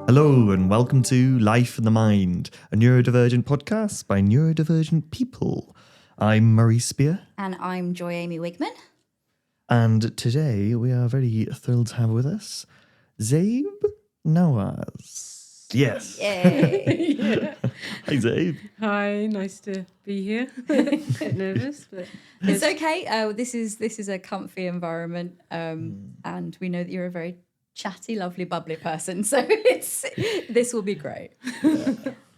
Hello and welcome to Life in the Mind, a neurodivergent podcast by neurodivergent people. I'm Murray Spear. And I'm Joy Amy Wigman. And today we are very thrilled to have with us Zabe Nawaz. Yes. Yay. Yeah. Hi Zabe. Hi, nice to be here. A bit nervous, but It's okay. This is a comfy environment, and we know that you're a very chatty, lovely, bubbly person. So this will be great.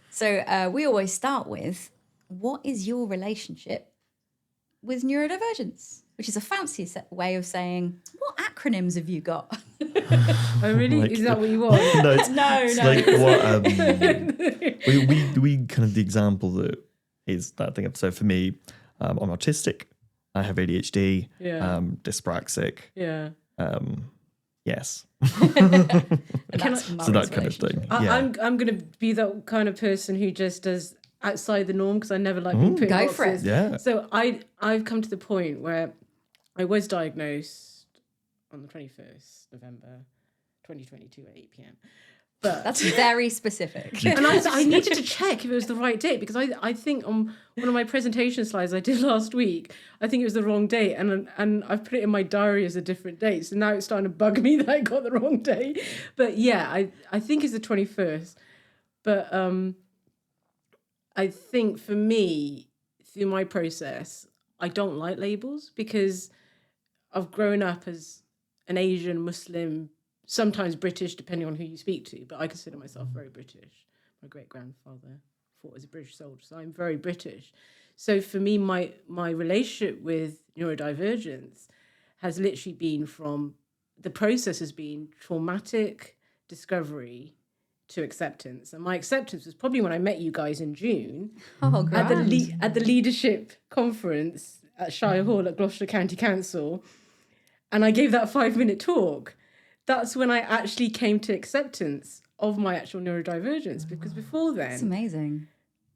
So we always start with, what is your relationship with neurodivergence? Which is a fancy way of saying, what acronyms have you got? oh really? Like- Is that what you want? No, it's, No, it's no. like what we kind of the example that is that thing. So for me, I'm autistic. I have ADHD. Yeah. Dyspraxic. Yeah. Yes. And Can that's I- Murray's So that kind of thing. relationship. Yeah. I'm gonna be that kind of person who just does outside the norm because I never like being put in Go for it. boxes. Yeah. So I've come to the point where I was diagnosed on the 21st November 2022 at 8 p.m. But That's very specific. and I needed to check if it was the right date because I think on one of my presentation slides I did last week, I think it was the wrong date and I've put it in my diary as a different date. So now it's starting to bug me that I got the wrong date. But yeah, I think it's the 21st. But I think for me, through my process, I don't like labels because I've grown up as an Asian Muslim, sometimes British, depending on who you speak to, but I consider myself very British. My great-grandfather fought as a British soldier, so I'm very British. So for me, my relationship with neurodivergence has literally been from, the process has been traumatic discovery to acceptance. And my acceptance was probably when I met you guys in June Oh, at great. at the leadership conference at Shire Hall at Gloucester County Council. And I gave that 5-minute talk. That's when I actually came to acceptance of my actual neurodivergence, because before It's then, amazing.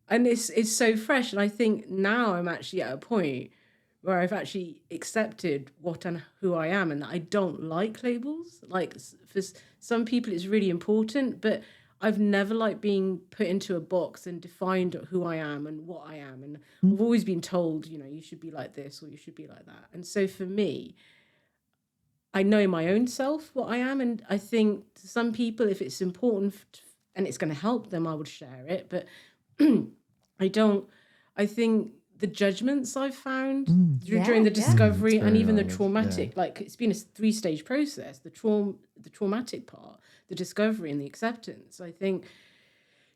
and it's so fresh. And I think now I'm actually at a point where I've actually accepted what and who I am, and that I don't like labels. Like for some people, it's really important, but I've never liked being put into a box and defined who I am and what I am. And I've always been told, you should be like this or you should be like that. And so for me, I know my own self, what I am. And I think to some people, if it's important and it's going to help them, I would share it. But I think the judgments I've found during the discovery and even the traumatic, like it's been a 3-stage process, the traumatic part, the discovery and the acceptance. I think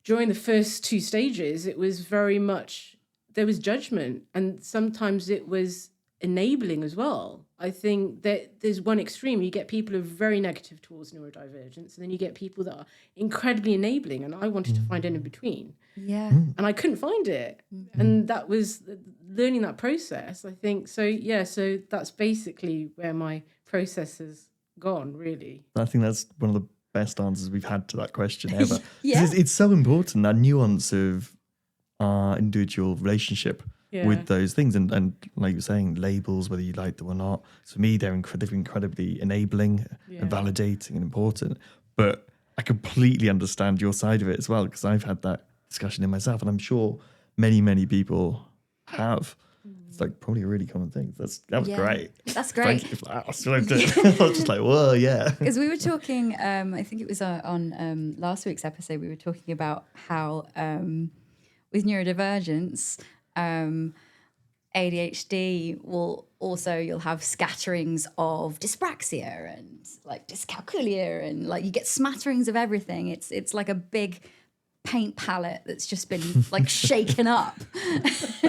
during the first 2 stages, it was very much, there was judgment and sometimes it was enabling as well. I think that there's one extreme. You get people who are very negative towards neurodivergence, and then you get people that are incredibly enabling, and I wanted to find an in between. Yeah. And I couldn't find it. And that was learning that process, I think. So, yeah, so that's basically where my process has gone, really. I think that's one of the best answers we've had to that question ever. 'Cause Yeah. it's so important, that nuance of our individual relationship with those things. And like you're saying, labels, whether you like them or not, for me, they're incredibly enabling and validating and important. But I completely understand your side of it as well, because I've had that discussion in myself, and I'm sure many, many people have. It's like probably a really common thing. That was Yeah. great. That's great. Thank you for that. That's what I did. I was just like, whoa, yeah. Because we were talking, I think it was on last week's episode, we were talking about how with neurodivergence, ADHD will also, you'll have scatterings of dyspraxia and like dyscalculia, and like you get smatterings of everything. It's like a big paint palette that's just been like shaken up.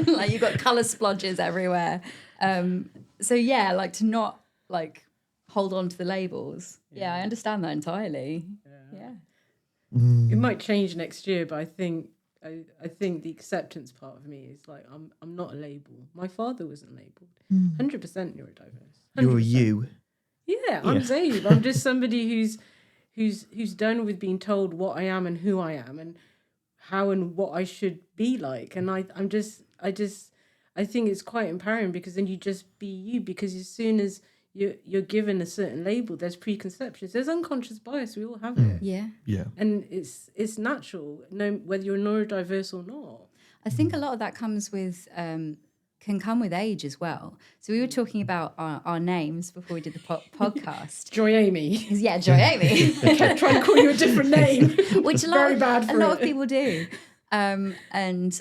Like you've got colour splodges everywhere. So yeah, like to not like hold on to the labels. Yeah, I understand that entirely. Yeah. It might change next year, but I think the acceptance part of me is like, I'm not a label. My father wasn't labelled. 100% neurodiverse. 100%. You're you. Yeah, I'm Zabe. I'm just somebody who's done with being told what I am and who I am and how and what I should be like. And I think it's quite empowering, because then you just be you, because as soon as you're given a certain label. There's preconceptions. There's unconscious bias. We all have it. Yeah. And it's natural, no, whether you're neurodiverse or not. I think a lot of that comes with can come with age as well. So we were talking about our names before we did the podcast. Joy Amy. Yeah, Joy Amy. I kept trying to call you a different name, which a lot of people do. And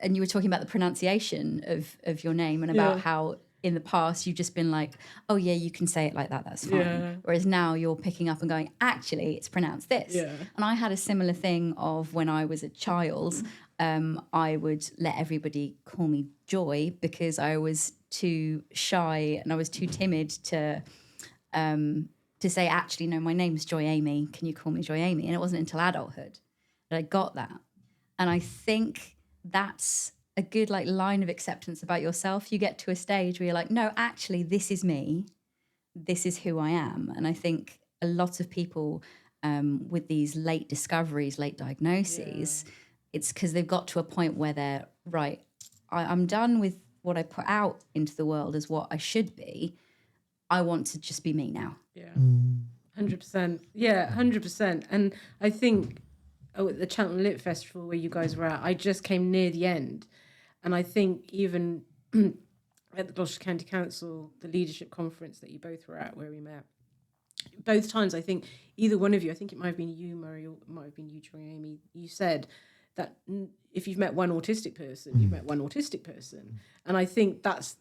you were talking about the pronunciation of your name and about how in the past you've just been like, oh yeah, you can say it like that, that's fine. Yeah. Whereas now you're picking up and going, actually, it's pronounced this. Yeah. And I had a similar thing of when I was a child, I would let everybody call me Joy because I was too shy and I was too timid to say, actually, no, my name's Joy Amy. Can you call me Joy Amy? And it wasn't until adulthood that I got that. And I think that's a good line of acceptance about yourself. You get to a stage where you're like, no, actually, this is me. This is who I am. And I think a lot of people with these late discoveries, late diagnoses, it's because they've got to a point where they're, right, I'm done with what I put out into the world as what I should be. I want to just be me now. Yeah, 100%. Yeah, 100%. And I think at the Cheltenham Lit Festival where you guys were at, I just came near the end. And I think even at the Gloucester County Council, the leadership conference that you both were at where we met, both times I think either one of you, I think it might have been you, Murray, or it might have been you, Joy Amy, you said that if you've met one autistic person, you've met one autistic person. And I think that's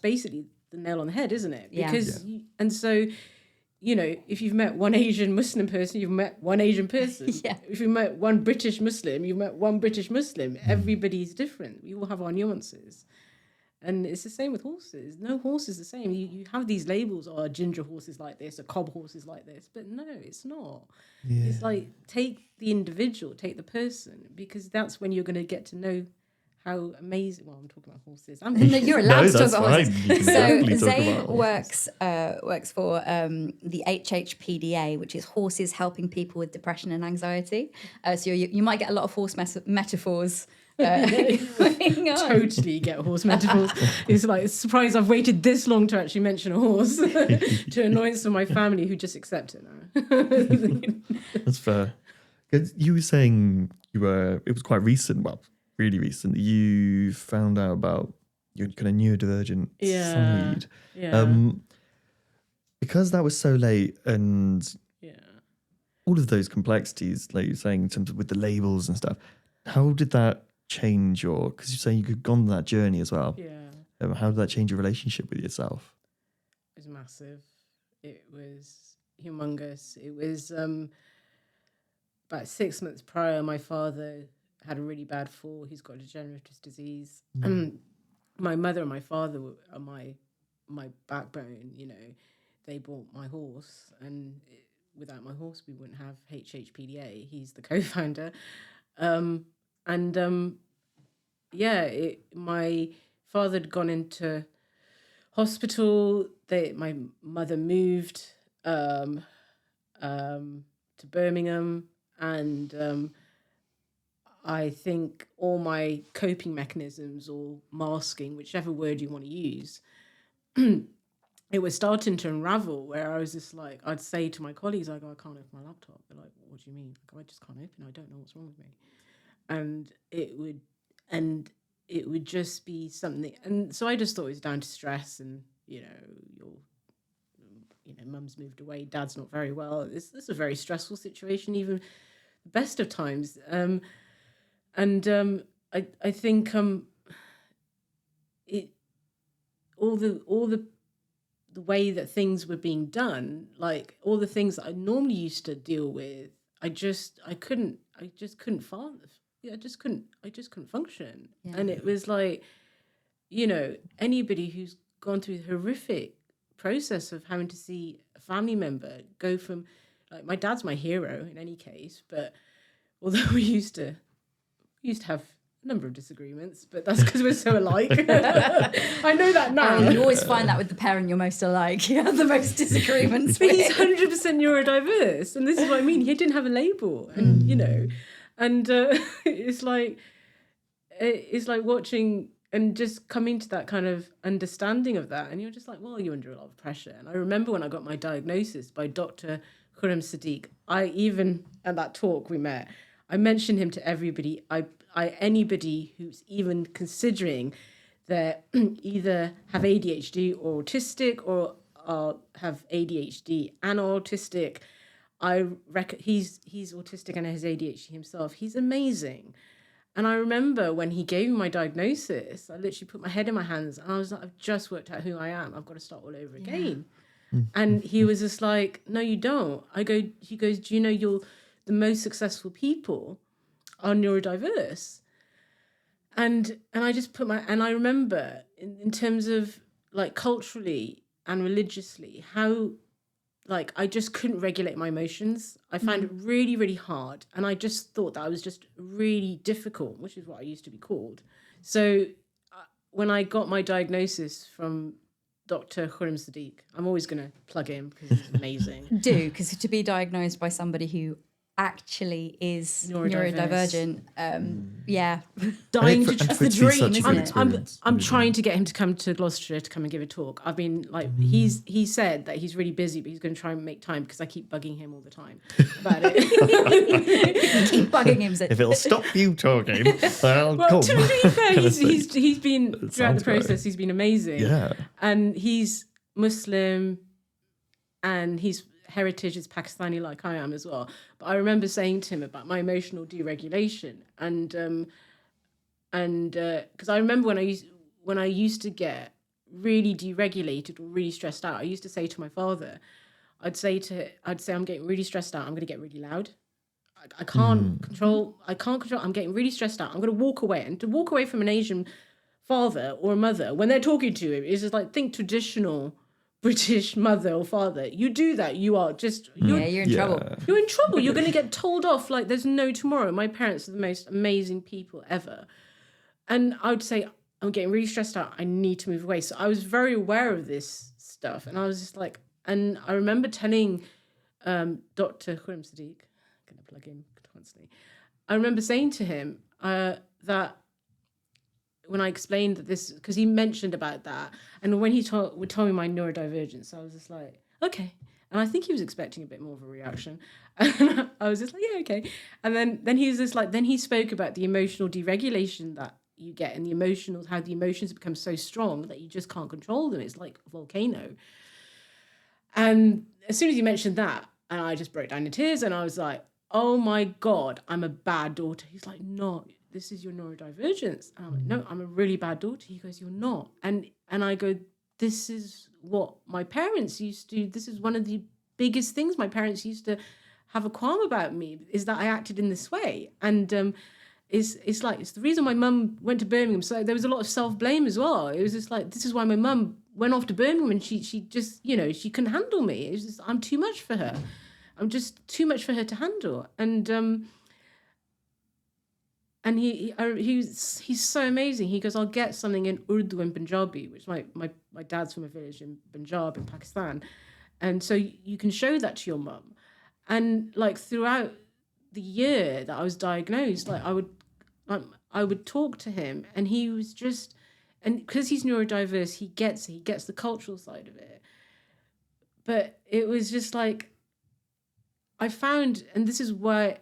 basically the nail on the head, isn't it? Because and so, you know, if you've met one Asian Muslim person, you've met one Asian person. If you've met one British Muslim, you've met one British Muslim. Everybody's different. We all have our nuances. And it's the same with horses. No horse is the same. You have these labels, a ginger horse is like this, a cob horse is like this. But no, it's not. Yeah. It's like, take the individual, take the person, because that's when you're going to get to know how amazing. Well, I'm talking about horses. You're allowed to talk about horses. So Zayn works for the HHPDA, which is Horses Helping People with Depression and Anxiety. So you might get a lot of horse metaphors. Totally get horse metaphors. It's like, it's surprised I've waited this long to actually mention a horse to annoyance of my family who just accept it now. That's fair. You were saying it was quite recent, well, really recent, you found out about your kind of neurodivergent side. Yeah. Because that was so late and all of those complexities, like you're saying, in terms of with the labels and stuff, how did that change because you're saying you could gone on that journey as well. Yeah. How did that change your relationship with yourself? It was massive. It was humongous. It was about 6 months prior, my father had a really bad fall. He's got a degenerative disease. My mother and my father are my backbone, you know. They bought my horse, and without my horse, we wouldn't have HHPDA. He's the co-founder. My father had gone into hospital. My mother moved to Birmingham, and I think all my coping mechanisms or masking, whichever word you want to use, it was starting to unravel, where I was just like, I'd say to my colleagues, I go, I can't open my laptop. They're like, what do you mean? I go, I just can't open it. I don't know what's wrong with me. And it would just be something. And so I just thought it was down to stress and, mum's moved away, dad's not very well. This is a very stressful situation, even the best of times. I think all the way that things were being done, like all the things that I normally used to deal with, I just couldn't function. Yeah. And it was like, anybody who's gone through the horrific process of having to see a family member go from, like, my dad's my hero in any case, but although we used to have a number of disagreements, but that's because we're so alike. I know that now. You always find that with the parent you're most alike. You have the most disagreements. But he's 100% neurodiverse, and this is what I mean. He didn't have a label, and and it's like watching just coming to that kind of understanding of that. And you're just like, well, you're under a lot of pressure. And I remember when I got my diagnosis by Dr. Khurram Sadiq, I even, at that talk we met, I mentioned him to everybody. Anybody who's even considering that either have ADHD or autistic or have ADHD and autistic, he's autistic and has ADHD himself. He's amazing. And I remember when he gave me my diagnosis, I literally put my head in my hands and I was like, I've just worked out who I am. I've got to start all over again. And he was just like, no, you don't. He goes, do you know the most successful people are neurodiverse? And I just and I remember in terms of like culturally and religiously, how like I just couldn't regulate my emotions. I found it really, really hard. And I just thought that I was just really difficult, which is what I used to be called. So when I got my diagnosis from Dr. Khurram Sadiq, I'm always going to plug him because he's amazing. Because to be diagnosed by somebody who actually is neurodivergent, dying to trust the dream, isn't it? I'm trying to get him to come to Gloucestershire to come and give a talk. I've been like, he said that he's really busy, but he's going to try and make time because I keep bugging him all the time about it. Keep bugging him. If it'll stop you talking, I'll come. To be fair, he's been throughout the process. Right. He's been amazing. Yeah, and he's Muslim, and his heritage is Pakistani, like I am as well. But I remember saying to him about my emotional deregulation, and because I remember when I used to get really deregulated or really stressed out, I used to say to my father, I'd say I'm getting really stressed out. I'm going to get really loud. I can't control. I'm getting really stressed out. I'm going to walk away. And to walk away from an Asian father or a mother when they're talking to him is just like, think traditional British mother or father. You do that, you are just you're in trouble. You're in trouble. You're going to get told off like there's no tomorrow. My parents are the most amazing people ever, and I would say, I'm getting really stressed out. I need to move away. So I was very aware of this stuff, and I was just like, and I remember telling Dr. Khurram Sadiq, I'm going to plug in constantly. I remember saying to him that. When I explained that this, because he mentioned about that, and when he told me my neurodivergence, I was just like, okay. And I think he was expecting a bit more of a reaction. And I was just like, yeah, okay. And then he was just like, then he spoke about the emotional deregulation that you get and how the emotions become so strong that you just can't control them. It's like a volcano. And as soon as he mentioned that, and I just broke down in tears, and I was like, oh my God, I'm a bad daughter. He's like, no, this is your neurodivergence. And I'm like, no, I'm a really bad daughter. He goes, you're not. And I go, this is what my parents used to, this is one of the biggest things my parents used to have a qualm about me, is that I acted in this way. And it's the reason my mum went to Birmingham. So there was a lot of self-blame as well. It was just like, this is why my mum went off to Birmingham, and she just, she couldn't handle me. It was just, I'm too much for her. I'm just too much for her to handle. And he's so amazing. He goes, I'll get something in Urdu and Punjabi, which my dad's from a village in Punjab in Pakistan. And so you can show that to your mum. And like throughout the year that I was diagnosed, like I would talk to him, and he was just, and because he's neurodiverse, he gets the cultural side of it. But it was just like, I found, and this is why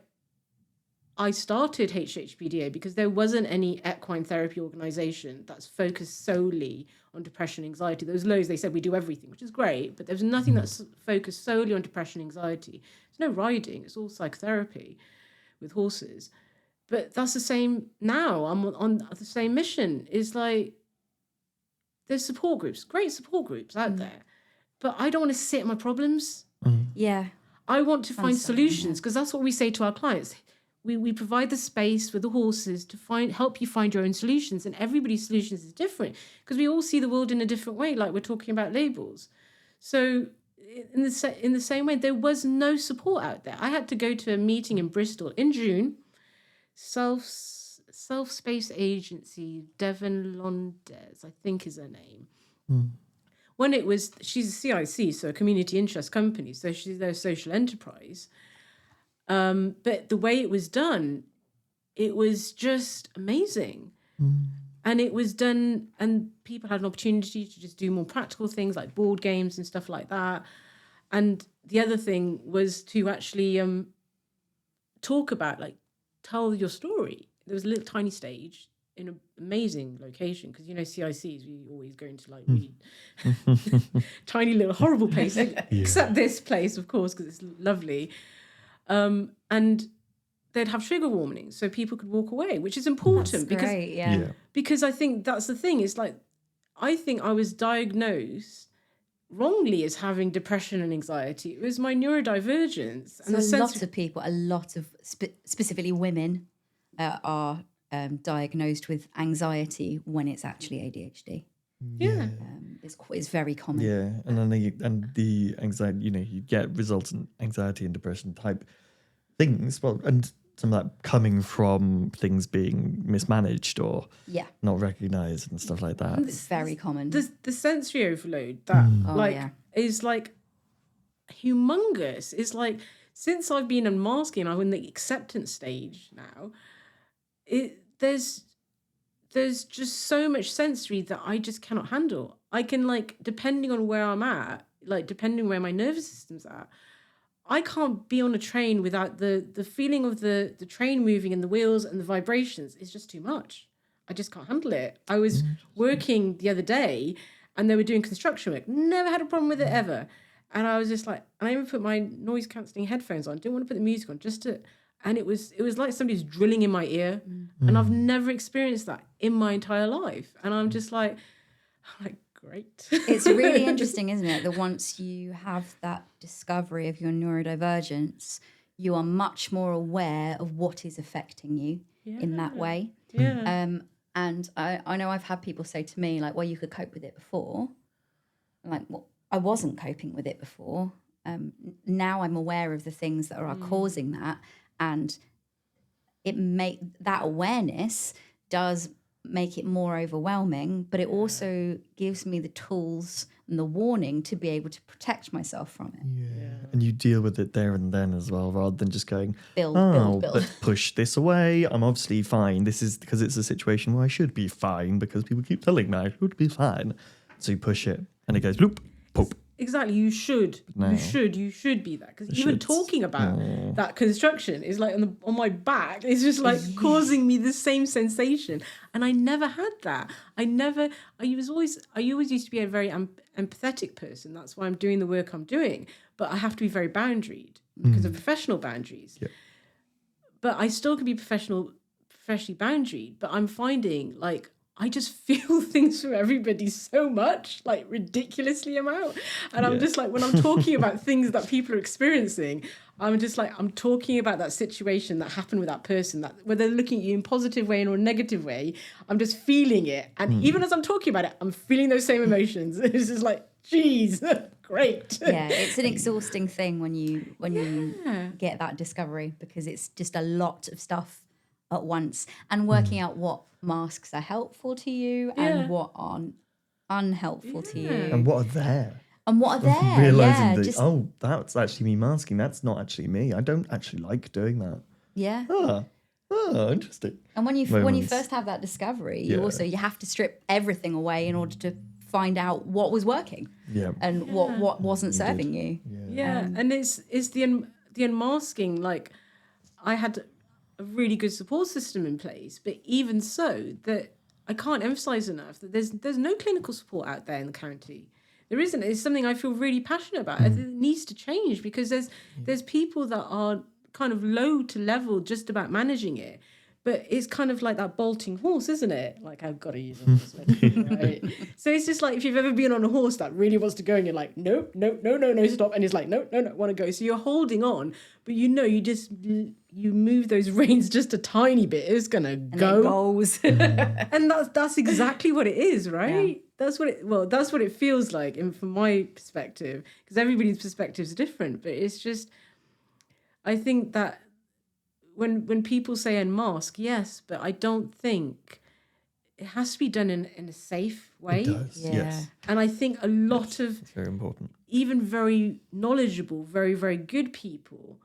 I started HHPDA, because there wasn't any equine therapy organisation that's focused solely on depression and anxiety. There was loads, they said we do everything, which is great, but there's nothing that's focused solely on depression and anxiety. There's no riding, it's all psychotherapy with horses. But that's the same now. I'm on the same mission. It's like, there's support groups, great support groups out there, but I don't want to sit in my problems. Yeah. I want to find solutions, because that's what we say to our clients. We provide the space for the horses to help you find your own solutions, and everybody's solutions is different, because we all see the world in a different way, like we're talking about labels. So in the same way, there was no support out there. I had to go to a meeting in Bristol in June, Self-Space Agency, Devon Londes, I think is her name. When she's a CIC, so a community interest company, so she's their social enterprise. But the way it was done, it was just amazing. And it was done, and people had an opportunity to just do more practical things like board games and stuff like that. And the other thing was to actually talk about, like, tell your story. There was a little tiny stage in an amazing location, because, you know, CICs, we always go into like really tiny little horrible places, except this place, of course, because it's lovely. And they'd have trigger warnings so people could walk away, which is important. That's great, because I think that's the thing. It's like, I think I was diagnosed wrongly as having depression and anxiety. It was my neurodivergence. And so a lot of specifically women are diagnosed with anxiety when it's actually ADHD. Yeah. It's very common. Yeah, and then the anxiety, you know, you get resultant anxiety and depression type things. Well, and some of that coming from things being mismanaged or not recognised and stuff like that. It's very common. The sensory overload that is like humongous. It's like, since I've been unmasking, I'm in the acceptance stage now. There's just so much sensory that I just cannot handle. I can, like, depending on where I'm at, like depending where my nervous system's at, I can't be on a train without the feeling of the train moving and the wheels and the vibrations is just too much. I just can't handle it. I was working the other day and they were doing construction work. Never had a problem with it ever. And I was just like, I even put my noise cancelling headphones on. Didn't want to put the music on, and it was like somebody's drilling in my ear. And I've never experienced that in my entire life. And I'm just like, great. It's really interesting, isn't it? That once you have that discovery of your neurodivergence, you are much more aware of what is affecting you in that way. Yeah. And I know I've had people say to me, like, well, you could cope with it before. I'm like, well, I wasn't coping with it before. Now I'm aware of the things that are causing that. And that awareness does make it more overwhelming, but it also gives me the tools and the warning to be able to protect myself from it. Yeah. And you deal with it there and then as well, rather than just going, build. Let's push this away. I'm obviously fine. This is because it's a situation where I should be fine because people keep telling me I should be fine. So you push it and it goes bloop, poop. Exactly, you should. No. You should be that. Because even talking about that construction is like on my back. It's just like causing me the same sensation. And I never had that. I always used to be a very empathetic person. That's why I'm doing the work I'm doing. But I have to be very boundaried because of professional boundaries. Yeah. But I still can be professionally boundaried. But I'm finding, like, I just feel things from everybody so much, like ridiculously amount. And I'm just like, when I'm talking about things that people are experiencing, I'm just like, I'm talking about that situation that happened with that person, that whether they're looking at you in a positive way or a negative way, I'm just feeling it. And even as I'm talking about it, I'm feeling those same emotions. It's just like, geez, great. Yeah, it's an exhausting thing when you get that discovery, because it's just a lot of stuff at once, and working out what masks are helpful to you and what aren't unhelpful to you, and what are there. Realizing that, that's actually me masking. That's not actually me. I don't actually like doing that. Yeah. Interesting. And when you first have that discovery, you have to strip everything away in order to find out what was working. Yeah. And what wasn't serving you. Yeah. And it's the unmasking. Like, I had a really good support system in place, but even so, that I can't emphasize enough that there's no clinical support out there in the county. There isn't. It's something I feel really passionate about. It needs to change, because there's people that are kind of low to level just about managing it, but it's kind of like that bolting horse, isn't it? Like, I've got to use a horse, right? So it's just like, if you've ever been on a horse that really wants to go and you're like, no, stop, and it's like, no, want to go. So you're holding on, but you move those reins just a tiny bit, it's gonna go. It goes. And that's exactly what it is, right? Yeah. That's what it feels like, and from my perspective, because everybody's perspective is different. But it's just, I think that when people say unmask, yes, but I don't think it has to be done in a safe way. It does, yes. And I think a lot of it's very important, even very knowledgeable, very, very good people,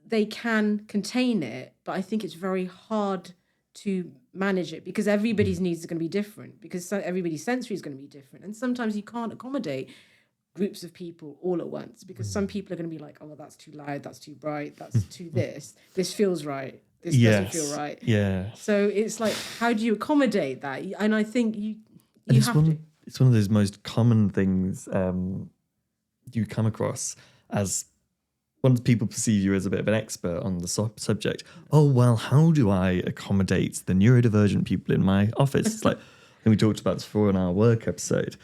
they can contain it, but I think it's very hard to manage it, because everybody's needs are going to be different, because everybody's sensory is going to be different. And sometimes you can't accommodate groups of people all at once, because some people are going to be like, oh, well, that's too loud, that's too bright, that's too this feels right, this doesn't feel right. Yeah. So it's like, how do you accommodate that? And I think you have to. It's one of those most common things you come across as, once people perceive you as a bit of an expert on the subject. Oh, well, how do I accommodate the neurodivergent people in my office? It's like, and we talked about this before in our work episode.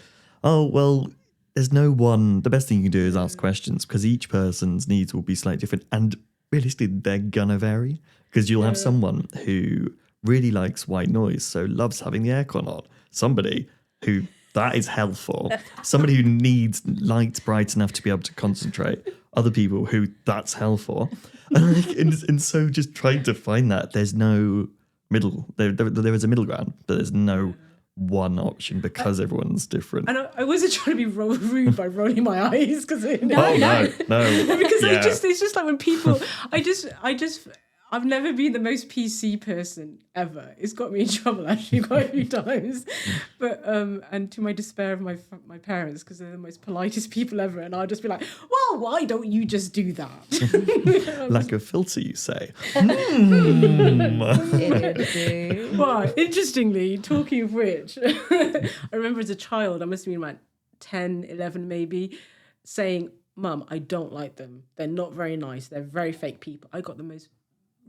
Oh, well, there's no one. The best thing you can do is ask questions, because each person's needs will be slightly different. And realistically, they're going to vary, because you'll have someone who really likes white noise, so loves having the aircon on. Somebody who that is hell for. Somebody who needs lights bright enough to be able to concentrate. Other people who that's hell for. And so just trying to find that, there's no middle. There is a middle ground, but there's no one option, because everyone's different. And I wasn't trying to be rude by rolling my eyes, because no. Because it's just like when people, I've never been the most PC person ever. It's got me in trouble actually quite a few times. But and to my despair of my parents, because they're the most politest people ever, and I'll just be like, well, why don't you just do that? Lack of filter, you say. Well, interestingly, talking of which, I remember as a child, I must have been about 10, 11 maybe, saying, Mum, I don't like them. They're not very nice. They're very fake people. I got the most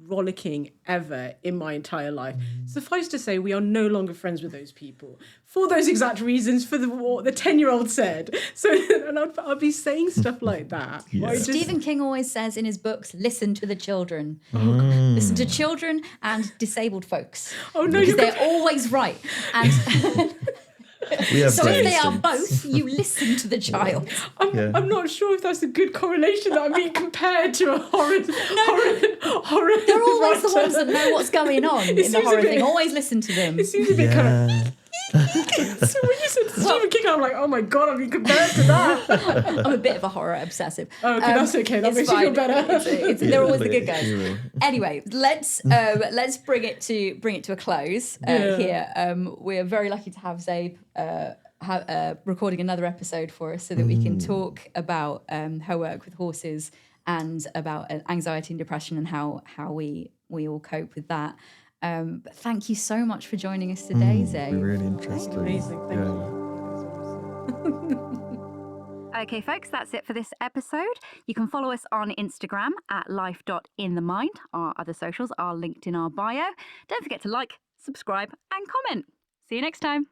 rollicking ever in my entire life. Suffice to say, we are no longer friends with those people for those exact reasons, for what the 10-year-old said. So, and I'd be saying stuff like that. Yeah. Stephen King always says in his books, listen to the children. Listen to children and disabled folks. Oh no, because they're always right. And so if they are both, you listen to the child. I'm not sure if that's a good correlation that I'm being compared to a horror. They're always the ones that know what's going on in the horror thing. Always listen to them. It seems a bit kind of. So when you said Stephen King, I'm like, oh my God, I'm being compared to that. I'm a bit of a horror obsessive. Oh, okay, that's okay. That makes you feel better. They're always the good guys. Anyway, let's bring it to a close here. We're very lucky to have Zabe recording another episode for us, so that we can talk about her work with horses and about anxiety and depression and how we all cope with that. But thank you so much for joining us today, Zabe. We're really interesting. Amazing. Thank you. Okay, folks, that's it for this episode. You can follow us on Instagram at life.inthemind. Our other socials are linked in our bio. Don't forget to like, subscribe, and comment. See you next time.